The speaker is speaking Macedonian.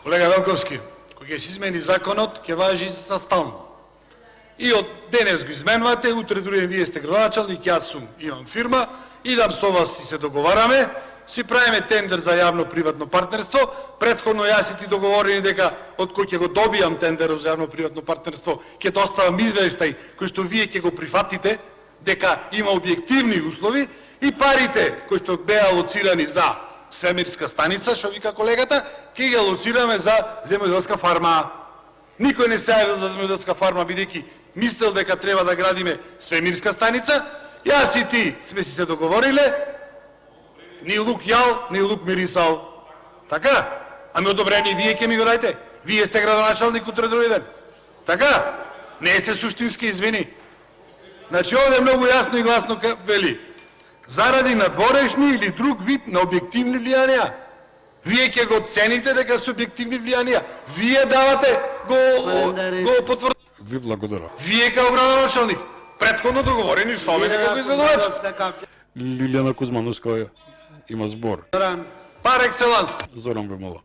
Колега Велковски, кој ќе се измени законот, ќе важи за стално. И од денес го изменувате, утре други вие сте градоначалник, јас имам фирма, идам со вас и се договараме, си правиме тендер за јавно-приватно партнерство, претходно јас и ти договорени дека од кој ќе го добијам тендерот за јавно-приватно партнерство, ќе доставам извештај кој што вие ќе го прифатите, дека има објективни услови и парите кои што беа алоцирани за свемирска станица, што вика колегата, ќе ги алоцираме за земјоделска фарма. Никој не се јавил за земјоделска фарма, бидејќи мислел дека треба да градиме свемирска станица. Јас и ти сме си се договориле, ни лук јал, ни лук мирисал. Така? Ами одобрение вие ќе ми го дадете. Вие сте градоначалник утре други ден. Така? Не се суштински, извини. Значи овде многу јасно и гласно вели, заради надворешни или друг вид на објективни влијанија. Вие ќе го цените дека се објективни влијанија. Вие давате го потврдите. Ви благодарам. Вие као градоначалник, претходно договорени со мене како изведувач. Лилјана Кузмановска има збор. Пар екселанс. Зоран ве мола.